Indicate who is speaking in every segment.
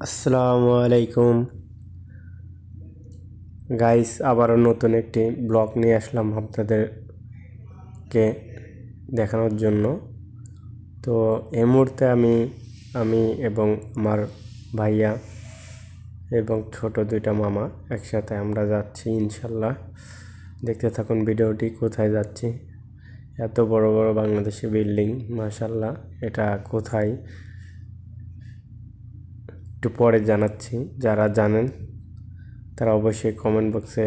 Speaker 1: আসসালামু আলাইকুম গাইস, আবারও নতুন একটি ব্লগ নিয়ে আসলাম আপনাদেরকে দেখানোর জন্য। তো এই মুহূর্তে আমি এবং আমার ভাইয়া এবং ছোট দুইটা মামা একসাথে আমরা যাচ্ছি ইনশাল্লাহ। দেখতে থাকুন ভিডিওটি। কোথায় যাচ্ছি? এত বড় বড় বাংলাদেশি বিল্ডিং, মাশাল্লাহ। এটা কোথায় একটু পরে জানাচ্ছি। যারা জানেন তারা অবশ্যই কমেন্ট বক্সে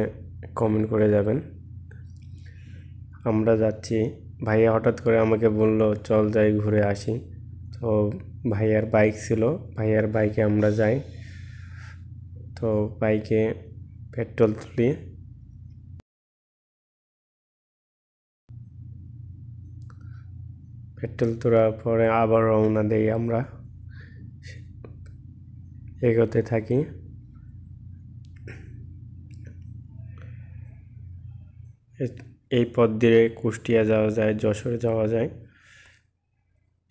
Speaker 1: কমেন্ট করে যাবেন। আমরা যাচ্ছি। ভাইয়া হঠাৎ করে আমাকে বলল চল যাই ঘুরে আসি। তো ভাইয়ার বাইক ছিল, ভাইয়ার বাইকে আমরা যাই। তো বাইকে পেট্রোল তুলি, পেট্রোল তোলার পরে আবার রওনা দেই। আমরা এগোতে থাকি। এই পথ দিয়ে কুষ্টিয়া যাওয়া যায়, যশোরে যাওয়া যায়,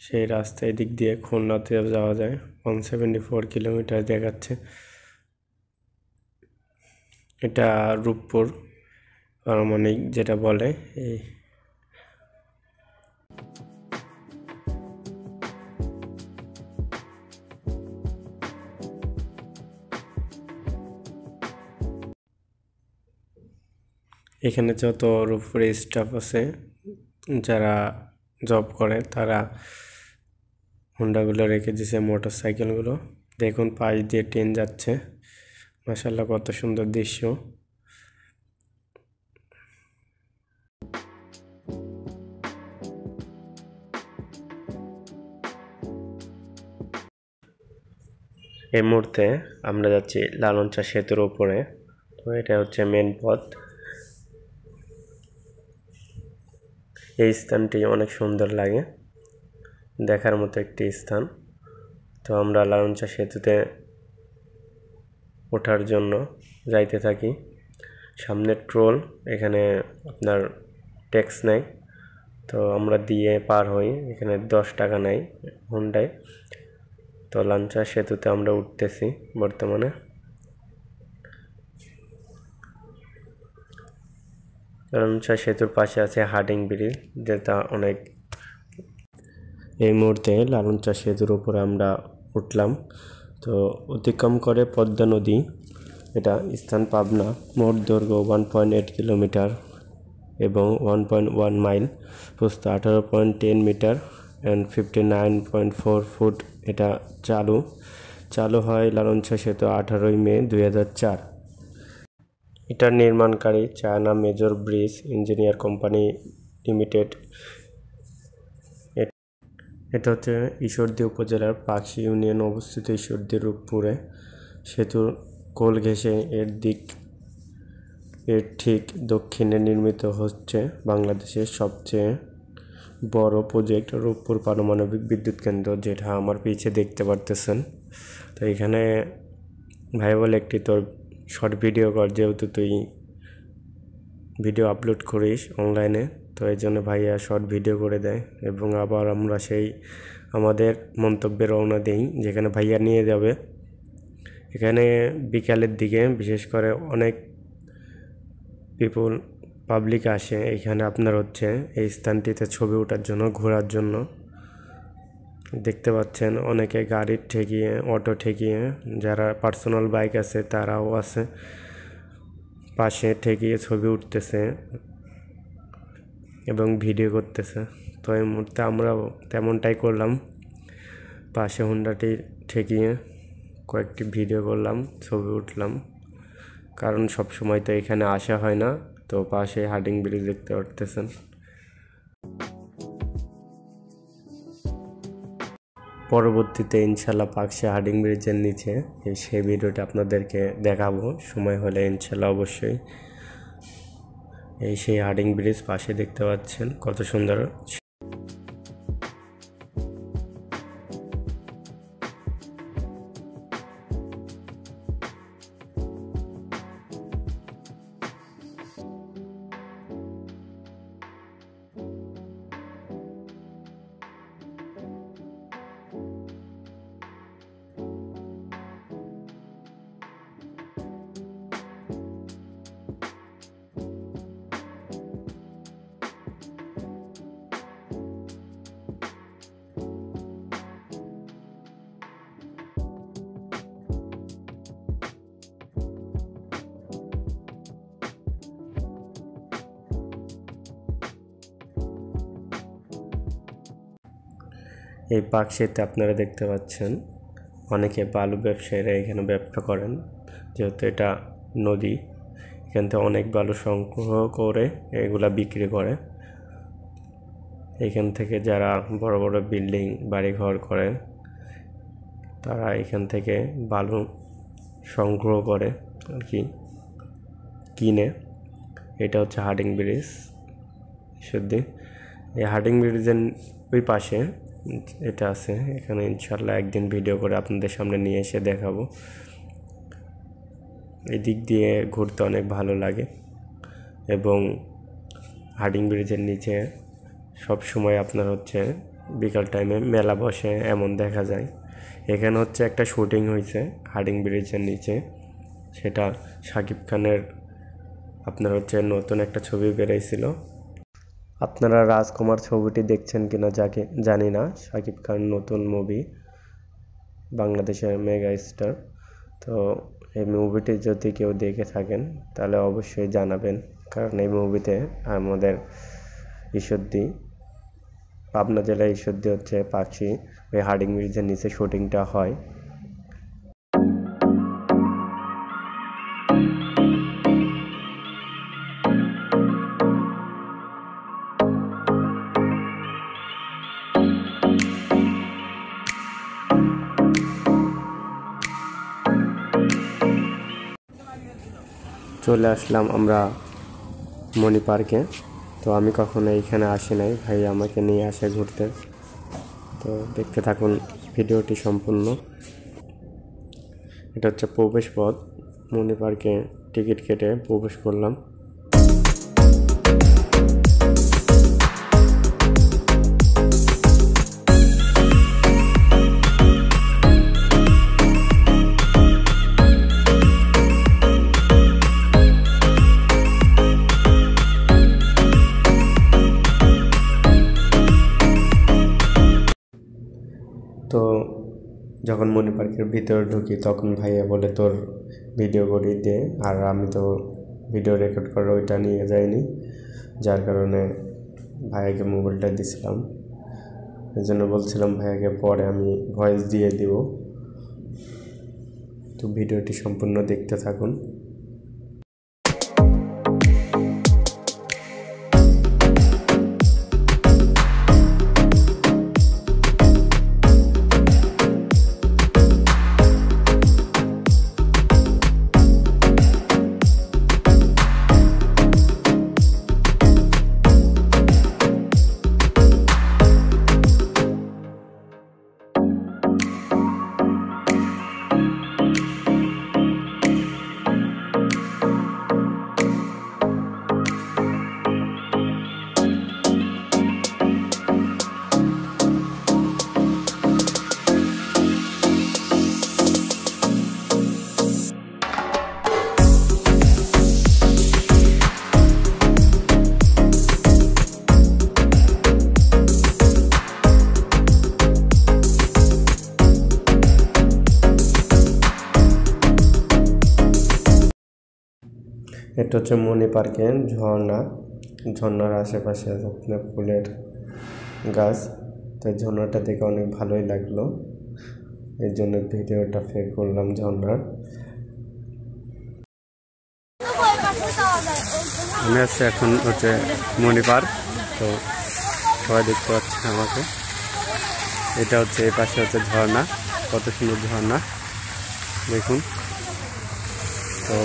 Speaker 1: সেই রাস্তায় দিক দিয়ে খুলনাতে যাওয়া যায়। 174 কিলোমিটার দেখাচ্ছে। এটা রূপপুর পারমাণবিক যেটা বলে। এখানে যত রূপপুরে স্টাফ আছে যারা জব করে, তারা হুন্ডাগুলো রেখে দিয়েছে, মোটর সাইকেলগুলো। দেখুন পাশ দিয়ে ট্রেন যাচ্ছে, মাশাআল্লাহ কত সুন্দর দৃশ্য। এই মুহূর্তে আমরা যাচ্ছি লালনচা সেতুর উপরে। তো এটা হচ্ছে মেন পথ। এই স্থানটি অনেক সুন্দর লাগে, দেখার মতো একটি স্থান। তো আমরা লালনচা সেতুতে ওঠার জন্য যাইতে থাকি। সামনে টোল, এখানে আপনার ট্যাক্স নেয়, তো আমরা দিয়ে পার হই। এখানে 10 টাকা নেয় হুন্ডায়। তো লালনচা সেতুতে আমরা উঠতেছি বর্তমানে। লালনচা সেতুর পাশে আছে হার্ডিং ব্রিজ, যেটা অনেক। এই মুহূর্তে লালনচা সেতুর উপরে আমরা উঠলাম। তো অতিক্রম করে পদ্মা নদী। এটা স্থান পাবনা। মোট দৈর্ঘ্য 1.8 কিলোমিটার এবং 1.1 মাইল, প্রস্থ 18.10 মিটার অ্যান্ড 59.4 ফুট। এটা চালু হয় লালনচা সেতু 18 মে 2004। এটার নির্মাণকারী China major bridge engineer company limited. এটা হচ্ছে ঈশ্বরদী উপজেলার পাকশী ইউনিয়নে অবস্থিত ঈশ্বরদী রূপপুরে। সেতুর কোল ঘেঁষে এর ঠিক দক্ষিণে নির্মিত হচ্ছে বাংলাদেশের সবচেয়ে বড় প্রজেক্ট রূপপুর পারমাণবিক বিদ্যুৎ কেন্দ্র, যেটা আমার পিছে দেখতে পারতেছেন। তো এখানে ভাই বলে একটি তোর শর্ট ভিডিও কর, যেহেতু তুই ভিডিও আপলোড করিস অনলাইনে, তো এই জন্য ভাইয়া শর্ট ভিডিও করে দেয়। এবং আবার আমরা সেই আমাদের মন্তব্যে রওনা দিই, যেখানে ভাইয়া নিয়ে যাবে। এখানে বিকালের দিকে বিশেষ করে অনেক পাবলিক আসে এখানে আপনার হচ্ছে এই স্থানটিতে ছবি ওঠার জন্য, ঘোরার জন্য। দেখতে পাচ্ছেন অনেকে গাড়ি ঠেকিয়ে, অটো ঠেকিয়ে, যারা পার্সোনাল বাইক আছে তারাও আছে, পাশে ঠেকিয়ে ছবি উঠতেছে এবং ভিডিও করতেছে। তো এই মুহূর্তে আমরাও তেমনটাই করলাম, পাশে হুন্ডাটি ঠেকিয়ে কয়েকটি ভিডিও করলাম, ছবি উঠলাম। কারণ সব সময় তো এখানে আসা হয় না। তো পাশে হার্ডিং ব্রিজ দেখতে পারতেছেন। পরবর্তীতে ইনশাল্লাহ পাকশী হার্ডিং ব্রিজের নিচে সেই ভিডিওটা আপনাদেরকে দেখাবো সময় হলে ইনশাল্লাহ অবশ্যই। সেই হার্ডিং ব্রিজ পাশে দেখতে পাচ্ছেন কত সুন্দর। এই পাকশিতে আপনারা দেখতে পাচ্ছেন অনেকে বালু ব্যবসায়ীরা এখানে ব্যবসা করেন, যেহেতু এটা নদী, এখান থেকে অনেক বালু সংগ্রহ করে এগুলা বিক্রি করে। এখান থেকে যারা বড় বড় বিল্ডিং বাড়িঘর করেন তারা এখান থেকে বালু সংগ্রহ করে আর কি কিনে। এটা হচ্ছে হার্ডিং ব্রিজ ঈশ্বরদী। এই হার্ডিং ব্রিজের ওই পাশে এটা আছে, এখানে ইনশাল্লাহ একদিন ভিডিও করে আপনাদের সামনে নিয়ে এসে দেখাবো। এই দিক দিয়ে ঘুরতে অনেক ভালো লাগে এবং হার্ডিং ব্রিজের নিচে সব সময় আপনার হচ্ছে বিকাল টাইমে মেলা বসে এমন দেখা যায়। এখানে হচ্ছে একটা শুটিং হয়েছে হার্ডিং ব্রিজের নিচে, সেটা শাকিব খানের আপনার হচ্ছে নতুন একটা ছবি বেরিয়েছিল। আপনারা রাজকুমার ছবিটি দেখছেন কিনা জানি না, শাকিব খান নতুন মুভি, বাংলাদেশের মেগা স্টার। তো এই মুভিটি যদি কেউ দেখে থাকেন তাহলে অবশ্যই জানাবেন, কারণ এই মুভিতে আমাদের ঈশ্বরদী, পাবনা জেলার ঈশ্বরদী হচ্ছে পাকশি, ওই হার্ডিং ব্রিজের নিচে শুটিংটা হয়। চলে আসলাম আমরা মণি পার্কে। তো আমি কখনো এইখানে আসি নাই, ভাই আমাকে নিয়ে আসে ঘুরতে। তো দেখতে থাকুন ভিডিওটি সম্পূর্ণ। এটা হচ্ছে প্রবেশ পথ, মণি পার্কে টিকিট কেটে প্রবেশ করলাম। তো যখন মণি পার্কের ভিতরে ঢুকি তখন ভাইয়া বলে তোর ভিডিও করে দে, আর আমি তো ভিডিও রেকর্ড করে ওইটা নিয়ে যাইনি, যার কারণে ভাইয়াকে মোবাইলটা দিছিলাম। এই জন্য বলছিলাম ভাইয়াকে পরে আমি ভয়েস দিয়ে দিব। তো ভিডিওটি সম্পূর্ণ দেখতে থাকুন। এটা হচ্ছে মণি পার্কে ঝর্ণা, ঝর্ণার আশেপাশে আপনার ফুলের গাছ। তো ঝর্ণাটা দেখে অনেক ভালোই লাগলো, এর জন্য ভিডিওটা ফের করলাম ঝর্ণার। আমি আসছি এখন হচ্ছে মণি পার্ক। তো সবাই দেখতে পাচ্ছে আমাকে। এটা হচ্ছে এই পাশে হচ্ছে ঝর্ণা, কত সুন্দর ঝর্ণা দেখুন। তো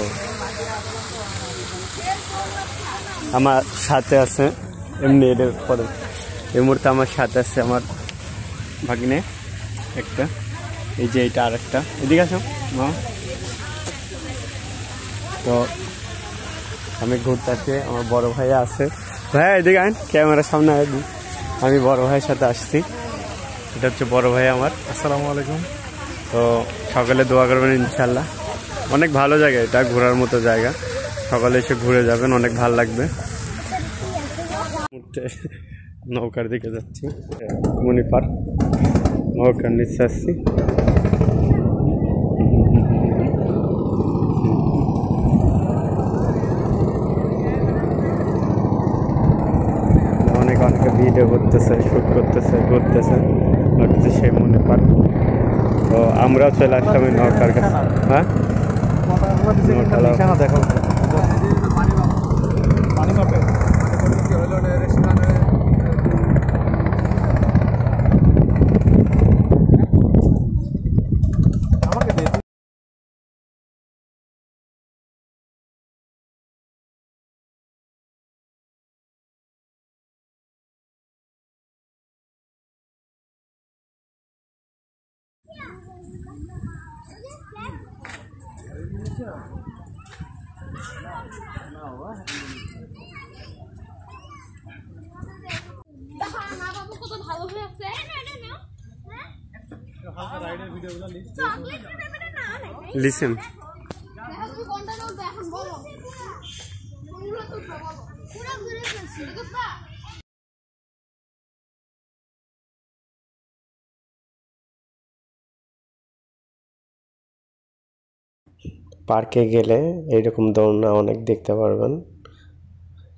Speaker 1: আমার সাথে আছে এমনি এদের পরে এই মুহূর্তে আমার সাথে আছে আমার ভাগ্নে একটা, এই যে এইটা আর একটা, এদিকে আসো মা। তো আমি ঘুরতে আসছি, আমার বড় ভাইয়া আছে। ভাইয়া এদিকে আইন, ক্যামেরার সামনে আইন। আমি বড় ভাইয়ের সাথে আসছি, এটা হচ্ছে বড় ভাই আমার।
Speaker 2: আসসালামু আলাইকুম।
Speaker 1: তো সকালে দোয়া করবেন ইনশাল্লাহ। অনেক ভালো জায়গা, এটা ঘোরার মতো জায়গা, সকালে এসে ঘুরে যাবেন, অনেক ভালো লাগবে। নৌকার দিকে যাচ্ছি, মণি পার্ক নৌকার নিচে আসছি। অনেকে ভিডিও করতেছে, শুট করতেছে, ঘুরতেছে, বাট চলে আসলাম এই নৌকার কাছে। হ্যাঁ
Speaker 2: দেখো
Speaker 1: লিসেন পার্কে গেলে এইরকম দোলনা অনেক দেখতে পারবেন।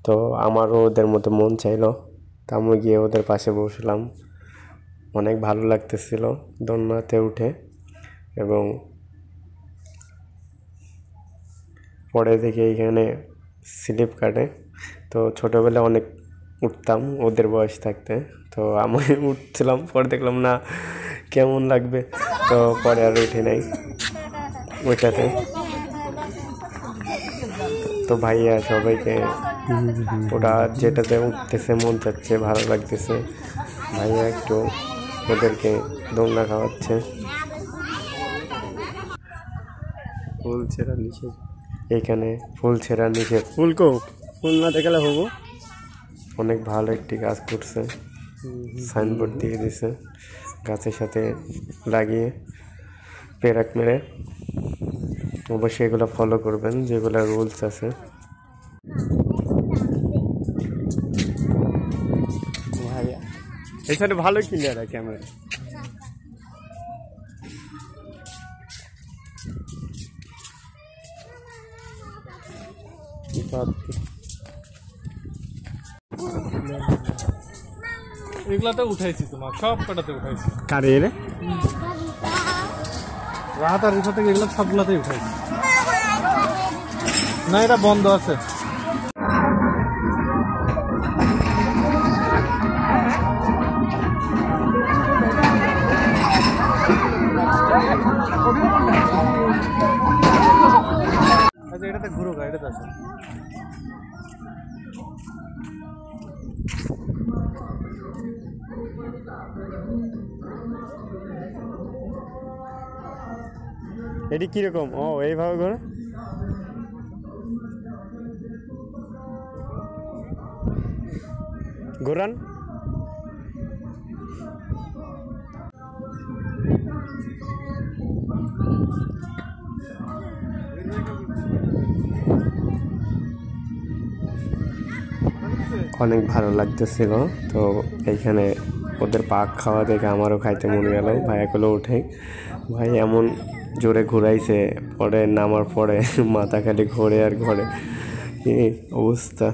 Speaker 1: তো আমারও ওদের মতো মন চাইলো, তা আমি গিয়ে ওদের পাশে বসলাম। অনেক ভালো লাগতেছিল দোলনাতে উঠে, এবং পরে দেখে এইখানে স্লিপ কাটে। তো ছোটোবেলায় অনেক উঠতাম ওদের বয়স থাকতে, তো আমি উঠছিলাম, পরে দেখলাম না কেমন লাগবে, তো পরে আর উঠে নাই ওইটাতে। তো ভাইয়া সবাইকে ওরা যেটাতে উঠতেছে মন চাচ্ছে, ভালো লাগতেছে, ভাইয়া একটু ওদেরকে দোলনা খাওয়াচ্ছে। ফুল ছেঁড়া নিষেধ, এইখানে ফুল ছেঁড়া নিষেধ। ফুল না দেখালে হবো। অনেক ভালো একটি কাজ করছে, সাইনবোর্ড দিয়ে দিছে গাছের সাথে লাগিয়ে পেরাক মেরে। অবশ্যই এগুলো ফলো করবেন, যেগুলো রুলস আছে। ভাইয়া এখানে ভালো ক্লিয়ার হয় ক্যামেরা।
Speaker 2: এগুলাতে উঠাইছি, তোমার সব কটাতে উঠাইছি।
Speaker 1: কারে রে
Speaker 2: রাত আর রিফা থেকে এগুলো সবগুলাতেই উঠাইছি। না এটা বন্ধ আছে। আচ্ছা এটাতে ঘুরো, এটাতে আছে।
Speaker 1: এটি কিরকম? ও এইভাবে করে ঘোরান। অনেক ভালো লাগতেছিল। তো এইখানে ওদের পাক খাওয়া দেখে আমারও খাইতে মনে গেল। ভাইয়াগুলো উঠে, ভাই এমন জোরে ঘুরাইছে, পরে নামার পরে মাথা খালি ঘোরে আর ঘোরে, কি অবস্থা।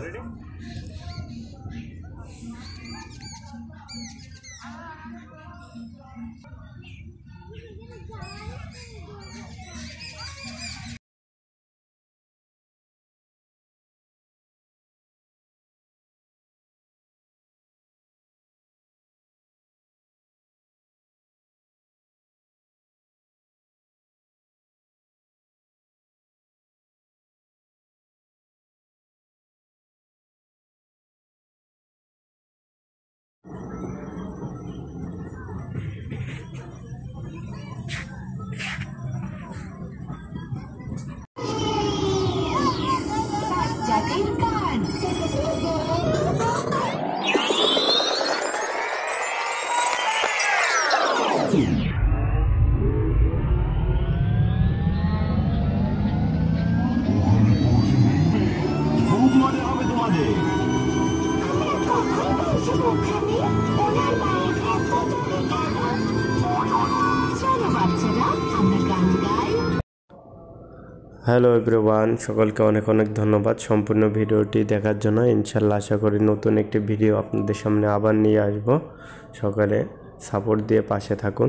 Speaker 1: হ্যালো এভরিওয়ান, সকলকে অনেক অনেক ধন্যবাদ সম্পূর্ণ ভিডিওটি দেখার জন্য। ইনশাল্লাহ আশা করি নতুন একটি ভিডিও আপনাদের সামনে আবার নিয়ে আসব। সকলে সাপোর্ট দিয়ে পাশে থাকুন।